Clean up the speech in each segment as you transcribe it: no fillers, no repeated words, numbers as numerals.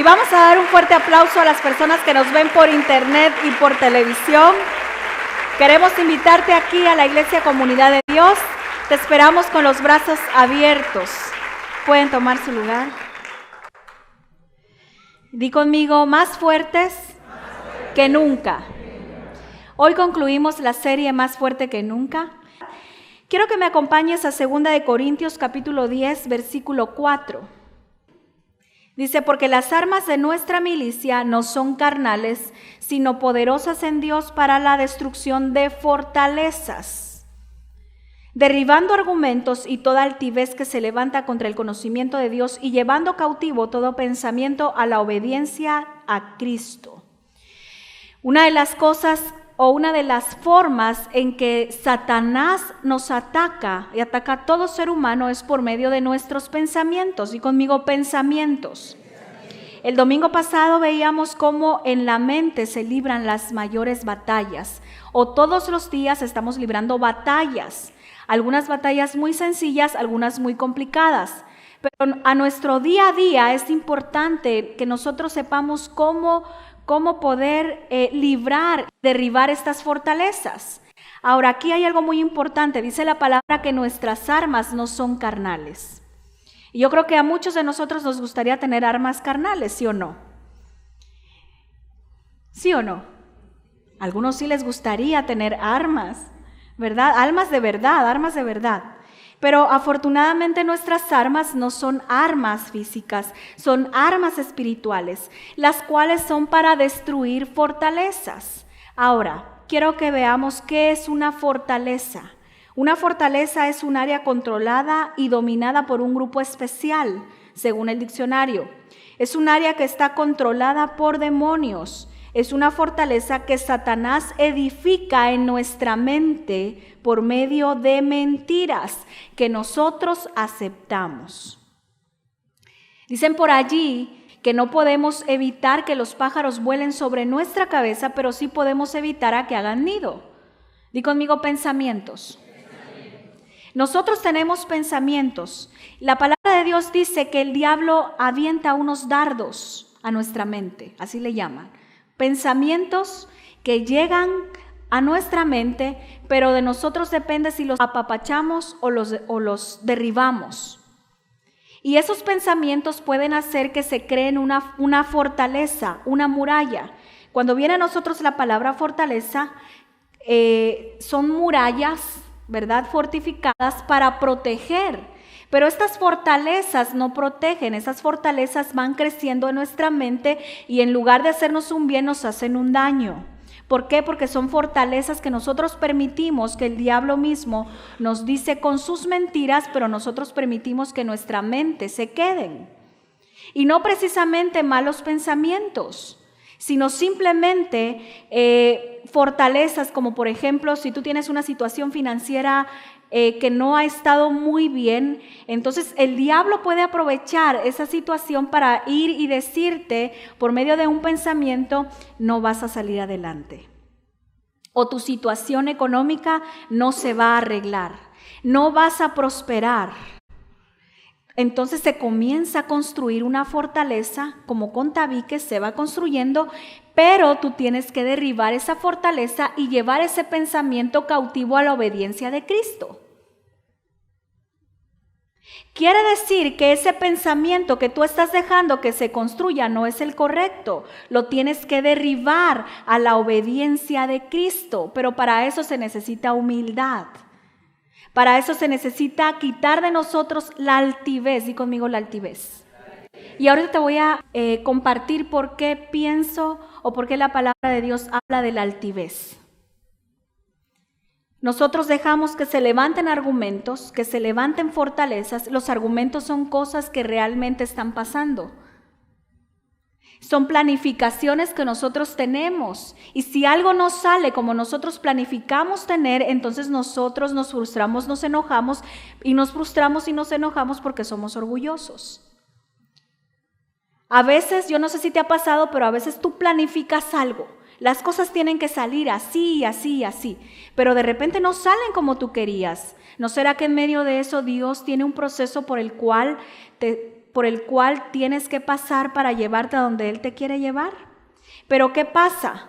Y vamos a dar un fuerte aplauso a las personas que nos ven por internet y por televisión. Queremos invitarte aquí a la Iglesia Comunidad de Dios. Te esperamos con los brazos abiertos. Pueden tomar su lugar. Di conmigo, más fuertes que nunca. Hoy concluimos la serie Más fuerte que nunca. Quiero que me acompañes a 2 de Corintios capítulo 10, versículo 4. Dice, porque las armas de nuestra milicia no son carnales, sino poderosas en Dios para la destrucción de fortalezas, derribando argumentos y toda altivez que se levanta contra el conocimiento de Dios y llevando cautivo todo pensamiento a la obediencia a Cristo. Una de las cosas o una de las formas en que Satanás nos ataca y ataca a todo ser humano es por medio de nuestros pensamientos. Y conmigo, pensamientos. El domingo pasado veíamos cómo en la mente se libran las mayores batallas, o todos los días estamos librando batallas, algunas batallas muy sencillas, algunas muy complicadas. Pero a nuestro día a día es importante que nosotros sepamos cómo poder librar, derribar estas fortalezas. Ahora, aquí hay algo muy importante. Dice la palabra que nuestras armas no son carnales. Y yo creo que a muchos de nosotros nos gustaría tener armas carnales, ¿sí o no? ¿Sí o no? A algunos sí les gustaría tener armas, ¿verdad? Armas de verdad. Pero afortunadamente nuestras armas no son armas físicas, son armas espirituales, las cuales son para destruir fortalezas. Ahora, quiero que veamos qué es una fortaleza. Una fortaleza es un área controlada y dominada por un grupo especial, según el diccionario. Es un área que está controlada por demonios. Es una fortaleza que Satanás edifica en nuestra mente por medio de mentiras que nosotros aceptamos. Dicen por allí que no podemos evitar que los pájaros vuelen sobre nuestra cabeza, pero sí podemos evitar a que hagan nido. Di conmigo, pensamientos. Nosotros tenemos pensamientos. La palabra de Dios dice que el diablo avienta unos dardos a nuestra mente, así le llaman. Pensamientos que llegan a nuestra mente, pero de nosotros depende si los apapachamos o los derribamos. Y esos pensamientos pueden hacer que se creen una fortaleza, una muralla. Cuando viene a nosotros la palabra fortaleza, son murallas, ¿verdad?, fortificadas para proteger. Pero estas fortalezas no protegen, esas fortalezas van creciendo en nuestra mente y en lugar de hacernos un bien nos hacen un daño. ¿Por qué? Porque son fortalezas que nosotros permitimos que el diablo mismo nos dice con sus mentiras, pero nosotros permitimos que nuestra mente se queden. Y no precisamente malos pensamientos, sino simplemente fortalezas como por ejemplo si tú tienes una situación financiera que no ha estado muy bien, entonces el diablo puede aprovechar esa situación para ir y decirte por medio de un pensamiento, no vas a salir adelante. O tu situación económica no se va a arreglar, no vas a prosperar. Entonces se comienza a construir una fortaleza, como con tabiques se va construyendo, pero tú tienes que derribar esa fortaleza y llevar ese pensamiento cautivo a la obediencia de Cristo. Quiere decir que ese pensamiento que tú estás dejando que se construya no es el correcto. Lo tienes que derribar a la obediencia de Cristo, pero para eso se necesita humildad. Para eso se necesita quitar de nosotros la altivez. Di conmigo la altivez. Y ahorita te voy a compartir por qué pienso o por qué la palabra de Dios habla de la altivez. Nosotros dejamos que se levanten argumentos, que se levanten fortalezas. Los argumentos son cosas que realmente están pasando. Son planificaciones que nosotros tenemos. Y si algo no sale como nosotros planificamos tener, entonces nosotros nos frustramos, nos enojamos y nos frustramos y nos enojamos porque somos orgullosos. A veces, yo no sé si te ha pasado, pero a veces tú planificas algo. Las cosas tienen que salir así, así, así, pero de repente no salen como tú querías. ¿No será que en medio de eso Dios tiene un proceso por el cual te por el cual tienes que pasar para llevarte a donde Él te quiere llevar. Pero ¿qué pasa?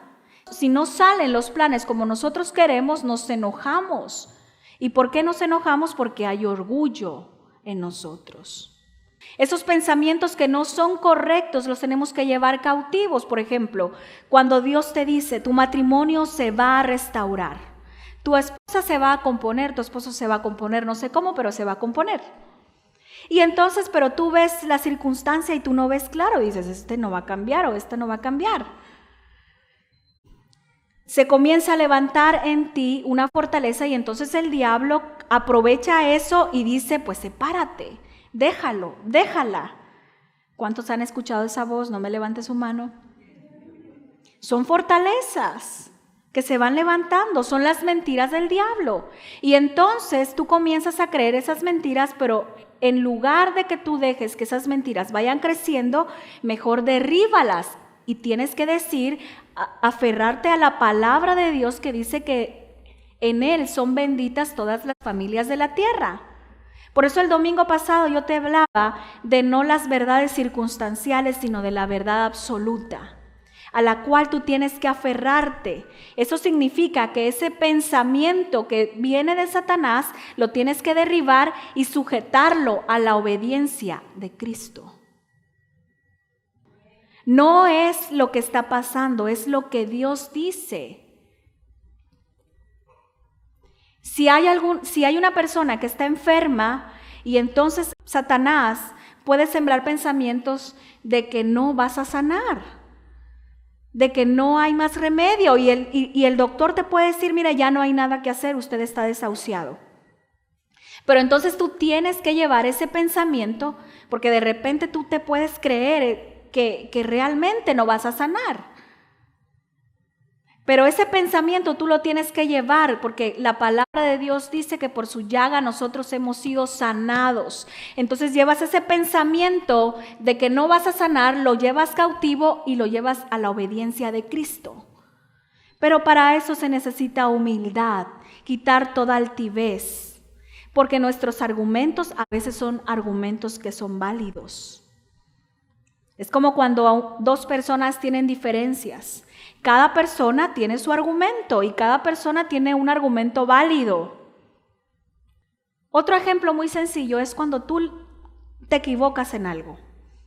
Si no salen los planes como nosotros queremos, nos enojamos. ¿Y por qué nos enojamos? Porque hay orgullo en nosotros. Esos pensamientos que no son correctos los tenemos que llevar cautivos. Por ejemplo, cuando Dios te dice, tu matrimonio se va a restaurar, tu esposa se va a componer, tu esposo se va a componer, no sé cómo, pero se va a componer. Y entonces, pero tú ves la circunstancia y tú no ves claro, dices, este no va a cambiar o este no va a cambiar. Se comienza a levantar en ti una fortaleza y entonces el diablo aprovecha eso y dice, pues sepárate, déjalo, déjala. ¿Cuántos han escuchado esa voz? No me levante su mano. Son fortalezas que se van levantando, son las mentiras del diablo. Y entonces tú comienzas a creer esas mentiras, pero en lugar de que tú dejes que esas mentiras vayan creciendo, mejor derríbalas. Y tienes que decir, aferrarte a la palabra de Dios que dice que en Él son benditas todas las familias de la tierra. Por eso el domingo pasado yo te hablaba de no las verdades circunstanciales, sino de la verdad absoluta, a la cual tú tienes que aferrarte. Eso significa que ese pensamiento que viene de Satanás lo tienes que derribar y sujetarlo a la obediencia de Cristo. No es lo que está pasando, es lo que Dios dice. Si hay una persona que está enferma y entonces Satanás puede sembrar pensamientos de que no vas a sanar, de que no hay más remedio y el doctor te puede decir, mira, ya no hay nada que hacer, usted está desahuciado. Pero entonces tú tienes que llevar ese pensamiento porque de repente tú te puedes creer que realmente no vas a sanar. Pero ese pensamiento tú lo tienes que llevar porque la palabra de Dios dice que por su llaga nosotros hemos sido sanados. Entonces llevas ese pensamiento de que no vas a sanar, lo llevas cautivo y lo llevas a la obediencia de Cristo. Pero para eso se necesita humildad, quitar toda altivez, porque nuestros argumentos a veces son argumentos que son válidos. Es como cuando dos personas tienen diferencias. Cada persona tiene su argumento y cada persona tiene un argumento válido. Otro ejemplo muy sencillo es cuando tú te equivocas en algo,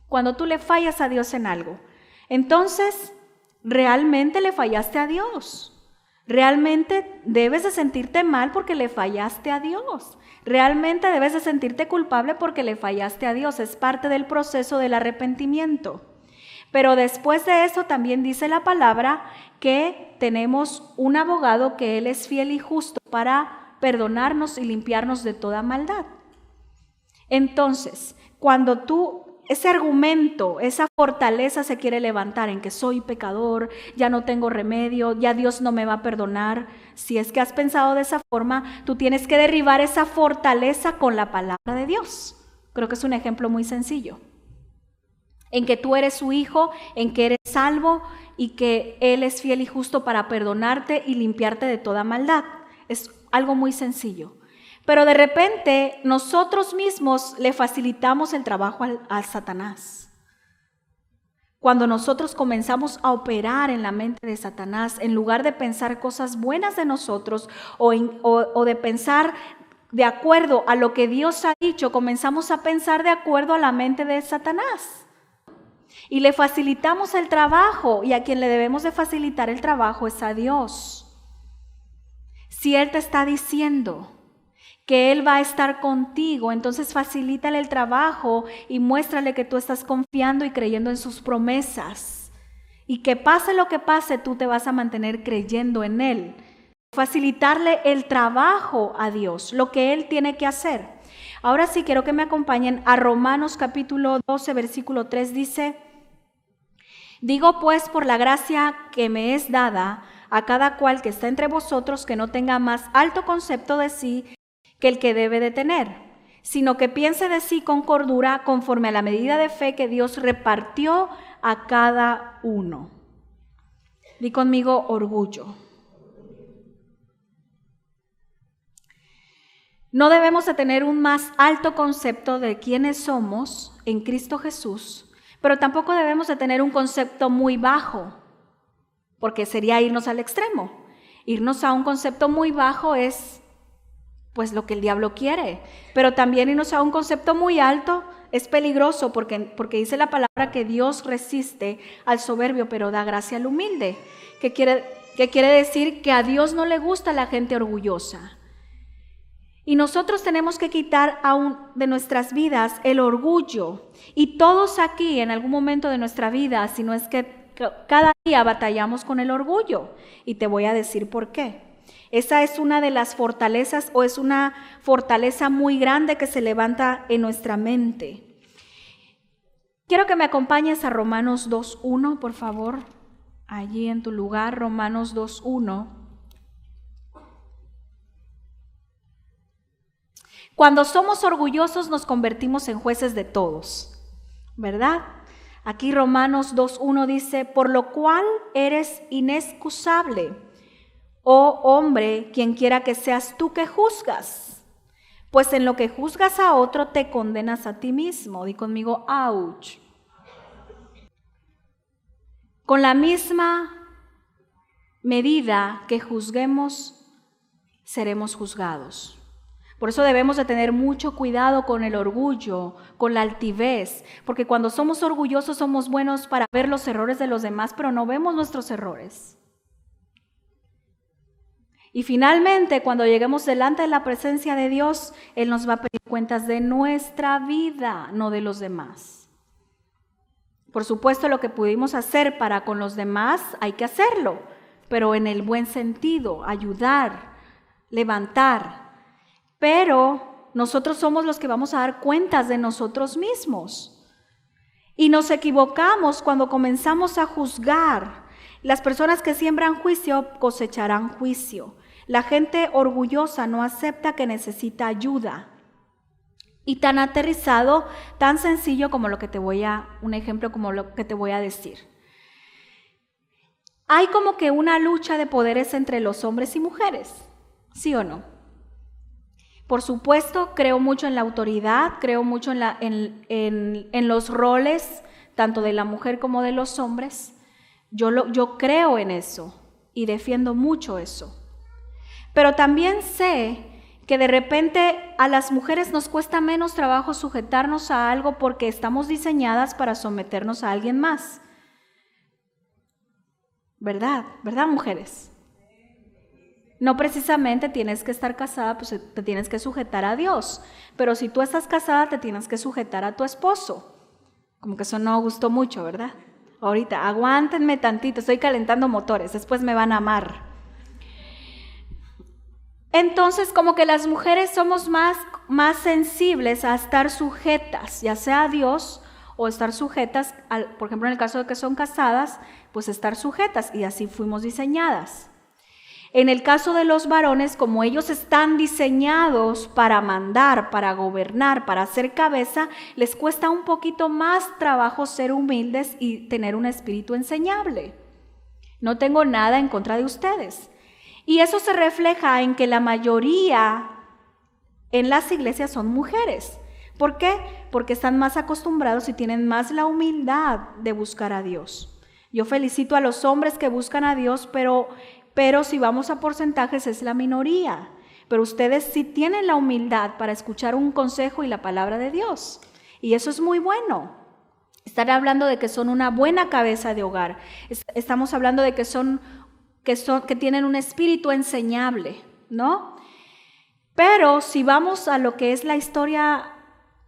cuando tú le fallas a Dios en algo. Entonces, realmente le fallaste a Dios. Realmente debes de sentirte mal porque le fallaste a Dios. Realmente debes de sentirte culpable porque le fallaste a Dios. Es parte del proceso del arrepentimiento. Pero después de eso también dice la palabra que tenemos un abogado que Él es fiel y justo para perdonarnos y limpiarnos de toda maldad. Entonces, cuando ese argumento, esa fortaleza se quiere levantar en que soy pecador, ya no tengo remedio, ya Dios no me va a perdonar. Si es que has pensado de esa forma, tú tienes que derribar esa fortaleza con la palabra de Dios. Creo que es un ejemplo muy sencillo. En que tú eres su hijo, en que eres salvo y que Él es fiel y justo para perdonarte y limpiarte de toda maldad. Es algo muy sencillo. Pero de repente nosotros mismos le facilitamos el trabajo a Satanás. Cuando nosotros comenzamos a operar en la mente de Satanás, en lugar de pensar cosas buenas de nosotros o de pensar de acuerdo a lo que Dios ha dicho, comenzamos a pensar de acuerdo a la mente de Satanás. Y le facilitamos el trabajo, y a quien le debemos de facilitar el trabajo es a Dios. Si Él te está diciendo que Él va a estar contigo, entonces facilítale el trabajo y muéstrale que tú estás confiando y creyendo en sus promesas. Y que pase lo que pase, tú te vas a mantener creyendo en Él. Facilitarle el trabajo a Dios, lo que Él tiene que hacer. Ahora sí quiero que me acompañen a Romanos capítulo 12, versículo 3, dice: digo pues por la gracia que me es dada a cada cual que está entre vosotros que no tenga más alto concepto de sí que el que debe de tener, sino que piense de sí con cordura conforme a la medida de fe que Dios repartió a cada uno. Di conmigo orgullo. No debemos de tener un más alto concepto de quiénes somos en Cristo Jesús, pero tampoco debemos de tener un concepto muy bajo, porque sería irnos al extremo. Irnos a un concepto muy bajo es pues lo que el diablo quiere, pero también irnos a un concepto muy alto es peligroso porque dice la palabra que Dios resiste al soberbio, pero da gracia al humilde, que quiere decir que a Dios no le gusta la gente orgullosa. Y nosotros tenemos que quitar aún de nuestras vidas el orgullo. Y todos aquí en algún momento de nuestra vida, si no es que cada día batallamos con el orgullo. Y te voy a decir por qué. Esa es una de las fortalezas o es una fortaleza muy grande que se levanta en nuestra mente. Quiero que me acompañes a Romanos 2:1, por favor. Allí en tu lugar, Romanos 2:1. Cuando somos orgullosos nos convertimos en jueces de todos, ¿verdad? Aquí Romanos 2:1 dice, por lo cual eres inexcusable, oh hombre, quien quiera que seas tú que juzgas, pues en lo que juzgas a otro te condenas a ti mismo. Di conmigo, ouch. Con la misma medida que juzguemos, seremos juzgados. Por eso debemos de tener mucho cuidado con el orgullo, con la altivez, porque cuando somos orgullosos somos buenos para ver los errores de los demás, pero no vemos nuestros errores. Y finalmente, cuando lleguemos delante de la presencia de Dios, Él nos va a pedir cuentas de nuestra vida, no de los demás. Por supuesto, lo que pudimos hacer para con los demás, hay que hacerlo, pero en el buen sentido, ayudar, levantar. Pero nosotros somos los que vamos a dar cuentas de nosotros mismos. Y nos equivocamos cuando comenzamos a juzgar. Las personas que siembran juicio cosecharán juicio. La gente orgullosa no acepta que necesita ayuda. Y tan aterrizado, tan sencillo como un ejemplo como lo que te voy a decir. Hay como que una lucha de poderes entre los hombres y mujeres, ¿sí o no? Por supuesto, creo mucho en la autoridad, creo mucho en los roles, tanto de la mujer como de los hombres. Yo creo en eso y defiendo mucho eso. Pero también sé que de repente a las mujeres nos cuesta menos trabajo sujetarnos a algo porque estamos diseñadas para someternos a alguien más. ¿Verdad? ¿Verdad, mujeres? No precisamente tienes que estar casada, pues te tienes que sujetar a Dios. Pero si tú estás casada, te tienes que sujetar a tu esposo. Como que eso no gustó mucho, ¿verdad? Ahorita, aguántenme tantito, estoy calentando motores, después me van a amar. Entonces, como que las mujeres somos más sensibles a estar sujetas, ya sea a Dios o estar sujetas, por ejemplo, en el caso de que son casadas, pues estar sujetas, y así fuimos diseñadas. En el caso de los varones, como ellos están diseñados para mandar, para gobernar, para ser cabeza, les cuesta un poquito más trabajo ser humildes y tener un espíritu enseñable. No tengo nada en contra de ustedes. Y eso se refleja en que la mayoría en las iglesias son mujeres. ¿Por qué? Porque están más acostumbrados y tienen más la humildad de buscar a Dios. Yo felicito a los hombres que buscan a Dios, pero si vamos a porcentajes es la minoría. Pero ustedes sí tienen la humildad para escuchar un consejo y la palabra de Dios. Y eso es muy bueno. Estar hablando de que son una buena cabeza de hogar. Estamos hablando de que tienen un espíritu enseñable, ¿no? Pero si vamos a lo que es la historia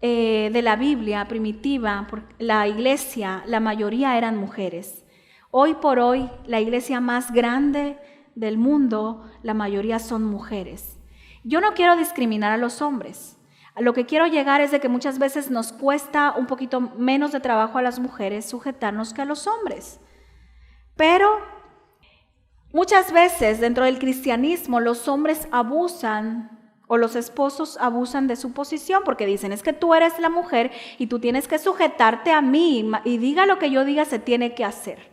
de la Biblia primitiva, la iglesia, la mayoría eran mujeres. Hoy por hoy, la iglesia más grande del mundo, la mayoría son mujeres. Yo no quiero discriminar a los hombres. A lo que quiero llegar es de que muchas veces nos cuesta un poquito menos de trabajo a las mujeres sujetarnos que a los hombres. Pero muchas veces dentro del cristianismo los hombres abusan o los esposos abusan de su posición porque dicen, es que tú eres la mujer y tú tienes que sujetarte a mí y diga lo que yo diga se tiene que hacer.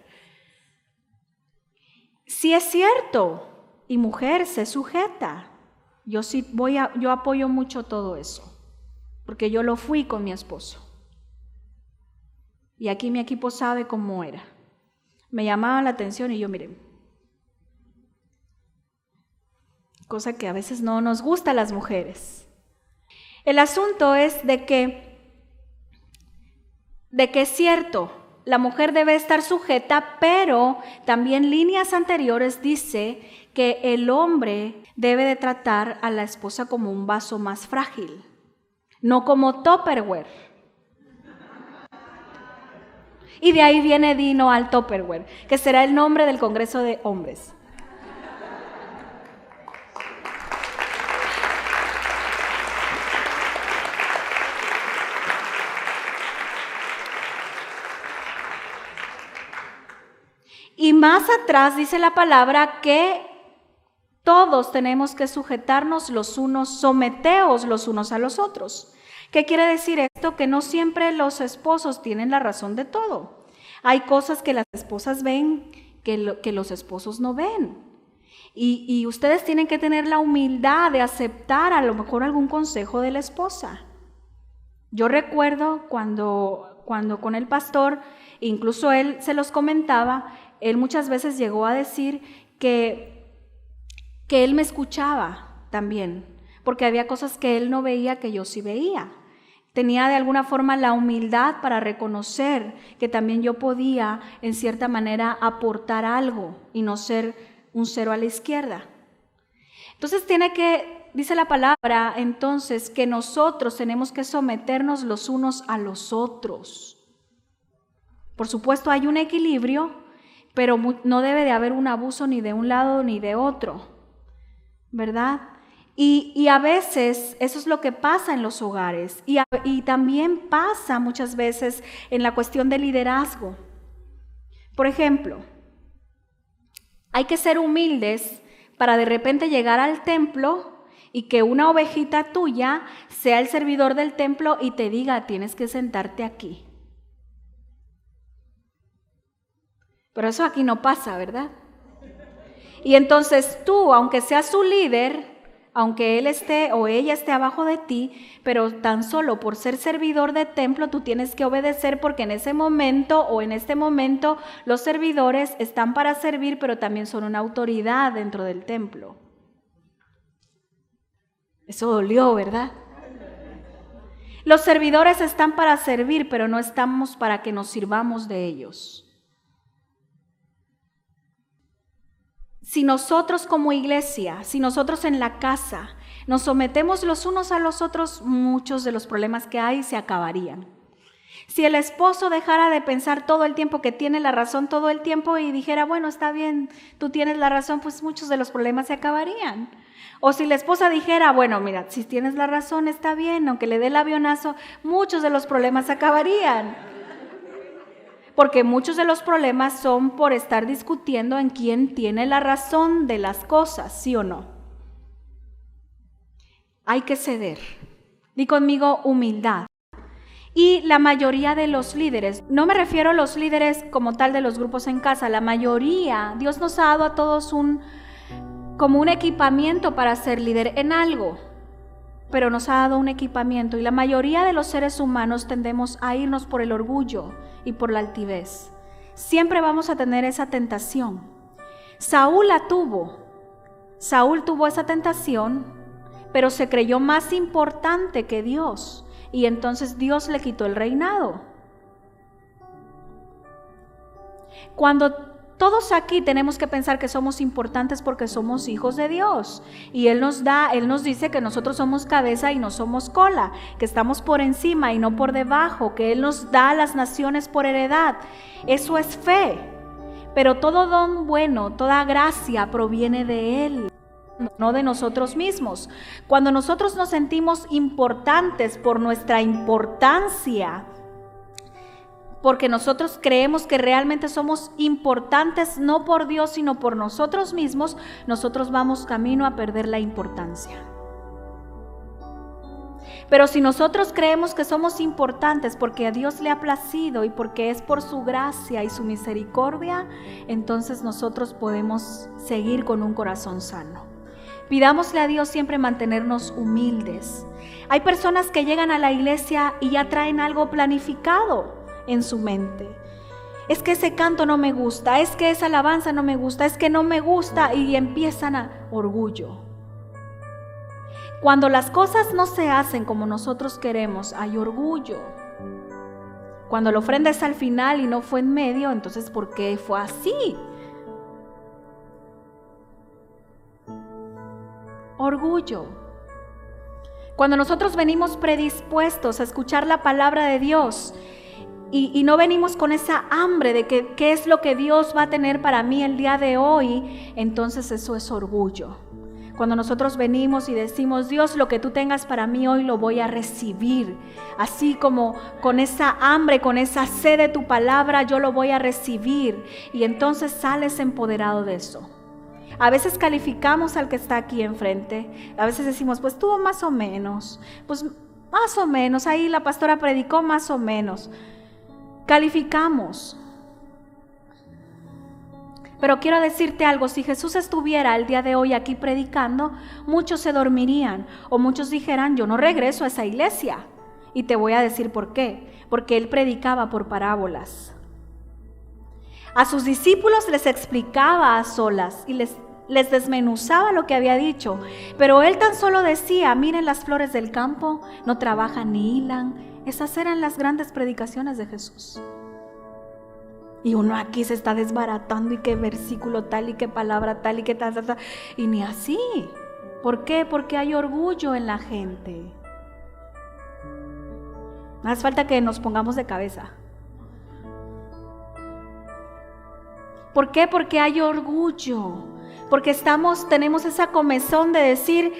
Sí es cierto, y mujer se sujeta, Yo apoyo mucho todo eso, porque yo lo fui con mi esposo. Y aquí mi equipo sabe cómo era. Me llamaban la atención y yo, miren, cosa que a veces no nos gusta a las mujeres. El asunto es de que es cierto, la mujer debe estar sujeta, pero también líneas anteriores dice que el hombre debe de tratar a la esposa como un vaso más frágil, no como Tupperware. Y de ahí viene Dino al Tupperware, que será el nombre del Congreso de Hombres. Y más atrás dice la palabra que todos tenemos que sujetarnos los unos, someteos los unos a los otros. ¿Qué quiere decir esto? Que no siempre los esposos tienen la razón de todo. Hay cosas que las esposas ven que los esposos no ven. Y ustedes tienen que tener la humildad de aceptar a lo mejor algún consejo de la esposa. Yo recuerdo cuando con el pastor, incluso él se los comentaba, él muchas veces llegó a decir que él me escuchaba también, porque había cosas que él no veía que yo sí veía. Tenía de alguna forma la humildad para reconocer que también yo podía, en cierta manera, aportar algo y no ser un cero a la izquierda. Entonces dice la palabra, entonces, que nosotros tenemos que someternos los unos a los otros. Por supuesto, hay un equilibrio, pero no debe de haber un abuso ni de un lado ni de otro, ¿verdad? Y a veces eso es lo que pasa en los hogares y también pasa muchas veces en la cuestión del liderazgo. Por ejemplo, hay que ser humildes para de repente llegar al templo y que una ovejita tuya sea el servidor del templo y te diga, tienes que sentarte aquí. Pero eso aquí no pasa, ¿verdad? Y entonces tú, aunque seas su líder, aunque él esté o ella esté abajo de ti, pero tan solo por ser servidor de templo, tú tienes que obedecer porque en ese momento o en este momento los servidores están para servir, pero también son una autoridad dentro del templo. Eso dolió, ¿verdad? Los servidores están para servir, pero no estamos para que nos sirvamos de ellos. Si nosotros como iglesia, si nosotros en la casa nos sometemos los unos a los otros, muchos de los problemas que hay se acabarían. Si el esposo dejara de pensar todo el tiempo que tiene la razón todo el tiempo y dijera, bueno, está bien, tú tienes la razón, pues muchos de los problemas se acabarían. O si la esposa dijera, bueno, mira, si tienes la razón está bien, aunque le dé el avionazo, muchos de los problemas se acabarían. Porque muchos de los problemas son por estar discutiendo en quién tiene la razón de las cosas, ¿sí o no? Hay que ceder. Di conmigo humildad. Y la mayoría de los líderes, no me refiero a los líderes como tal de los grupos en casa, la mayoría, Dios nos ha dado a todos como un equipamiento para ser líder en algo, pero nos ha dado un equipamiento y la mayoría de los seres humanos tendemos a irnos por el orgullo y por la altivez. Siempre vamos a tener esa tentación. Saúl tuvo esa tentación, pero se creyó más importante que Dios y entonces Dios le quitó el reinado. Cuando todos aquí tenemos que pensar que somos importantes porque somos hijos de Dios y Él nos dice que nosotros somos cabeza y no somos cola, que estamos por encima y no por debajo, que Él nos da a las naciones por heredad. Eso es fe, pero todo don bueno, toda gracia proviene de Él, no de nosotros mismos. Cuando nosotros nos sentimos importantes por nuestra importancia, porque nosotros creemos que realmente somos importantes no por Dios sino por nosotros mismos, nosotros vamos camino a perder la importancia. Pero si nosotros creemos que somos importantes porque a Dios le ha placido y porque es por su gracia y su misericordia, entonces nosotros podemos seguir con un corazón sano. Pidámosle a Dios siempre mantenernos humildes. Hay personas que llegan a la iglesia y ya traen algo planificado en su mente. Es que ese canto no me gusta, es que esa alabanza no me gusta, es que no me gusta, y empiezan a orgullo. Cuando las cosas no se hacen como nosotros queremos, hay orgullo. Cuando la ofrenda es al final y no fue en medio, entonces ¿por qué fue así? Orgullo. Cuando nosotros venimos predispuestos a escuchar la palabra de Dios y no venimos con esa hambre de que qué es lo que Dios va a tener para mí el día de hoy, entonces eso es orgullo. Cuando nosotros venimos y decimos, Dios, lo que tú tengas para mí hoy lo voy a recibir, así como con esa hambre, con esa sed de tu palabra, yo lo voy a recibir, y entonces sales empoderado de eso. A veces calificamos al que está aquí enfrente, a veces decimos, pues tuvo más o menos, pues más o menos, ahí la pastora predicó más o menos. Calificamos. Pero quiero decirte algo, si Jesús estuviera el día de hoy aquí predicando, muchos se dormirían o muchos dijeran, yo no regreso a esa iglesia. Y te voy a decir por qué, porque Él predicaba por parábolas. A sus discípulos les explicaba a solas y les desmenuzaba lo que había dicho, pero Él tan solo decía, miren las flores del campo, no trabajan ni hilan. Esas eran las grandes predicaciones de Jesús. Y uno aquí se está desbaratando y qué versículo tal y qué palabra tal y qué tal, y ni así. ¿Por qué? Porque hay orgullo en la gente. No hace falta que nos pongamos de cabeza. ¿Por qué? Porque hay orgullo. Porque tenemos esa comezón de decir,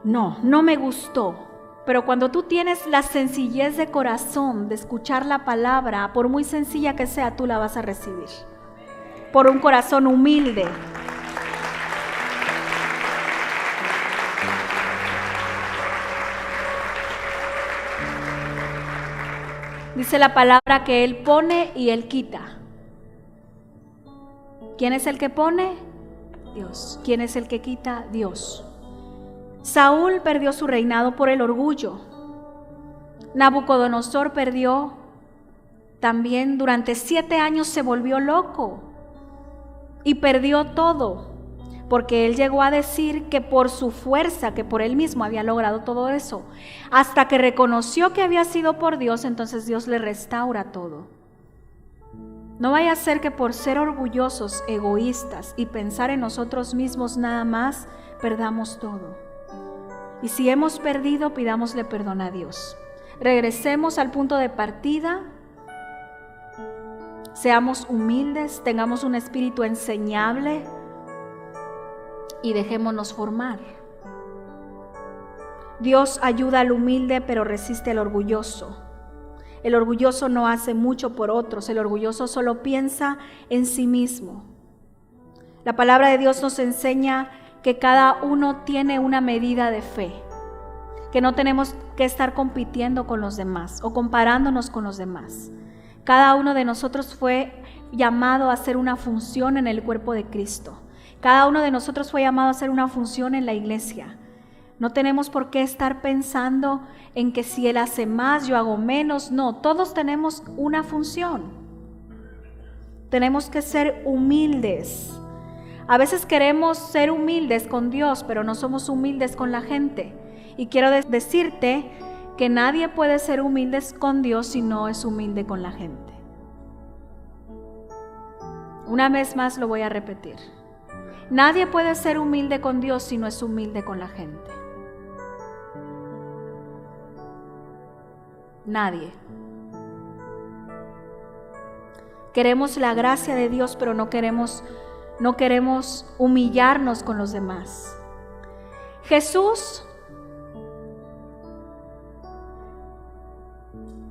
no me gustó. Pero cuando tú tienes la sencillez de corazón de escuchar la palabra, por muy sencilla que sea, tú la vas a recibir. Por un corazón humilde. Dice la palabra que Él pone y Él quita. ¿Quién es el que pone? Dios. ¿Quién es el que quita? Dios. Saúl perdió su reinado por el orgullo. Nabucodonosor perdió también, durante 7 años se volvió loco y perdió todo, porque él llegó a decir que por su fuerza, que por él mismo había logrado todo eso, hasta que reconoció que había sido por Dios, entonces Dios le restaura todo. No vaya a ser que por ser orgullosos, egoístas y pensar en nosotros mismos nada más, perdamos todo. Y si hemos perdido, pidámosle perdón a Dios. Regresemos al punto de partida. Seamos humildes, tengamos un espíritu enseñable y dejémonos formar. Dios ayuda al humilde, pero resiste al orgulloso. El orgulloso no hace mucho por otros, el orgulloso solo piensa en sí mismo. La palabra de Dios nos enseña que cada uno tiene una medida de fe, que no tenemos que estar compitiendo con los demás o comparándonos con los demás. Cada uno de nosotros fue llamado a hacer una función en el cuerpo de Cristo. Cada uno de nosotros fue llamado a hacer una función en la iglesia. No tenemos por qué estar pensando en que si Él hace más, yo hago menos. No, todos tenemos una función. Tenemos que ser humildes. A veces queremos ser humildes con Dios, pero no somos humildes con la gente. Y quiero decirte que nadie puede ser humilde con Dios si no es humilde con la gente. Una vez más lo voy a repetir. Nadie puede ser humilde con Dios si no es humilde con la gente. Nadie. Queremos la gracia de Dios, pero no queremos humillarnos con los demás. Jesús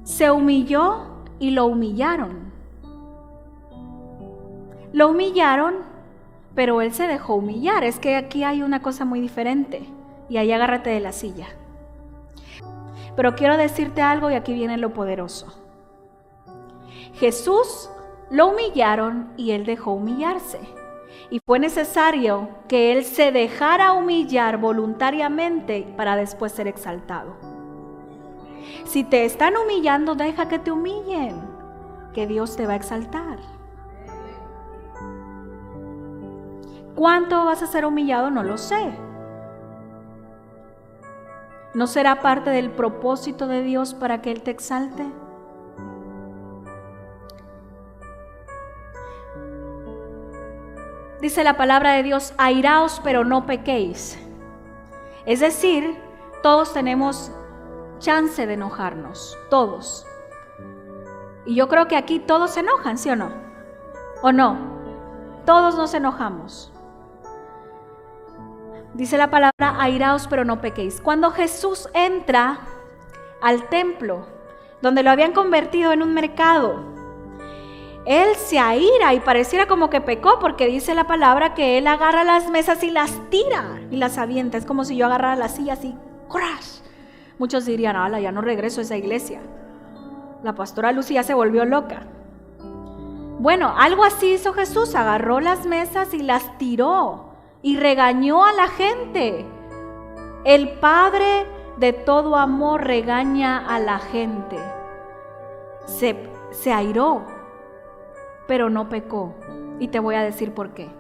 se humilló y lo humillaron. Lo humillaron, pero Él se dejó humillar. Es que aquí hay una cosa muy diferente. Y ahí agárrate de la silla. Pero quiero decirte algo y aquí viene lo poderoso. Jesús lo humillaron y Él dejó humillarse. y fue necesario que Él se dejara humillar voluntariamente para después ser exaltado. Si te están humillando, deja que te humillen, que Dios te va a exaltar. ¿Cuánto vas a ser humillado? No lo sé. ¿No será parte del propósito de Dios para que Él te exalte? Dice la palabra de Dios, airaos pero no pequéis. Es decir, todos tenemos chance de enojarnos, todos. Y yo creo que aquí todos se enojan, ¿sí o no? ¿O no? Todos nos enojamos. Dice la palabra, airaos pero no pequéis. Cuando Jesús entra al templo, donde lo habían convertido en un mercado, Él se aira y pareciera como que pecó, porque dice la palabra que Él agarra las mesas y las tira y las avienta. Es como si yo agarrara las sillas y ¡crash! Muchos dirían, ala, ya no regreso a esa iglesia. La pastora Lucía se volvió loca. Bueno, algo así hizo Jesús, agarró las mesas y las tiró y regañó a la gente. El Padre de todo amor regaña a la gente. Se airó, pero no pecó. Y te voy a decir por qué.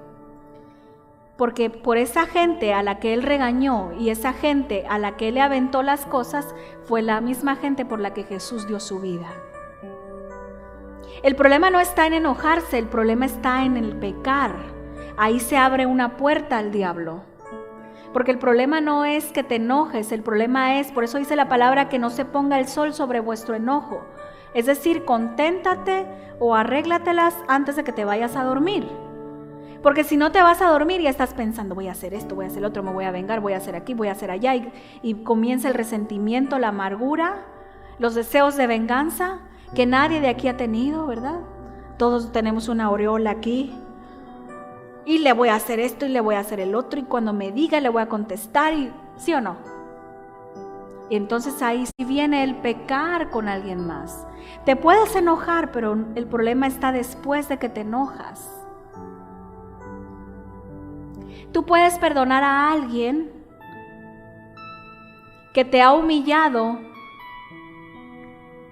Porque por esa gente a la que Él regañó y esa gente a la que Él le aventó las cosas, fue la misma gente por la que Jesús dio su vida. El problema no está en enojarse, el problema está en el pecar. Ahí se abre una puerta al diablo. Porque el problema no es que te enojes, el problema es, por eso dice la palabra, que no se ponga el sol sobre vuestro enojo. Es decir, conténtate o arréglatelas antes de que te vayas a dormir. Porque si no te vas a dormir y estás pensando, voy a hacer esto, voy a hacer lo otro, me voy a vengar, voy a hacer aquí, voy a hacer allá, y comienza el resentimiento, la amargura, los deseos de venganza, que nadie de aquí ha tenido, ¿verdad? Todos tenemos una aureola aquí. Y le voy a hacer esto y le voy a hacer el otro, y cuando me diga le voy a contestar, y ¿sí o no? Y entonces ahí sí viene el pecar con alguien más. Te puedes enojar, pero el problema está después de que te enojas. Tú puedes perdonar a alguien que te ha humillado,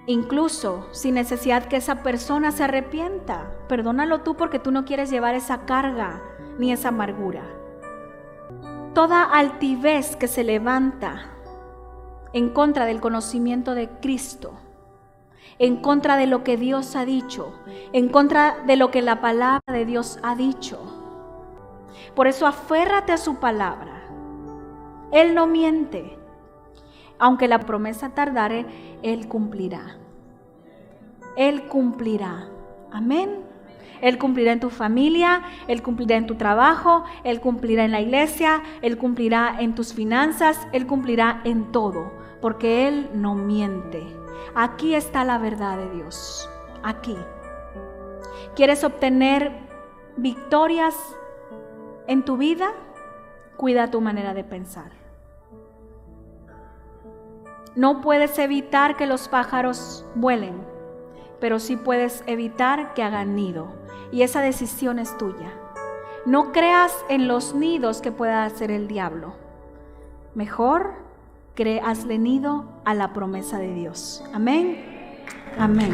incluso sin necesidad que esa persona se arrepienta. Perdónalo tú, porque tú no quieres llevar esa carga ni esa amargura. Toda altivez que se levanta en contra del conocimiento de Cristo, en contra de lo que Dios ha dicho, en contra de lo que la palabra de Dios ha dicho. Por eso aférrate a su palabra. Él no miente. Aunque la promesa tardare, Él cumplirá. Él cumplirá. Amén. Él cumplirá en tu familia, Él cumplirá en tu trabajo, Él cumplirá en la iglesia, Él cumplirá en tus finanzas, Él cumplirá en todo, porque Él no miente. Aquí está la verdad de Dios. Aquí. ¿Quieres obtener victorias en tu vida? Cuida tu manera de pensar. No puedes evitar que los pájaros vuelen, pero sí puedes evitar que hagan nido. Y esa decisión es tuya. No creas en los nidos que pueda hacer el diablo. Mejor hazle nido a la promesa de Dios. Amén. Amén.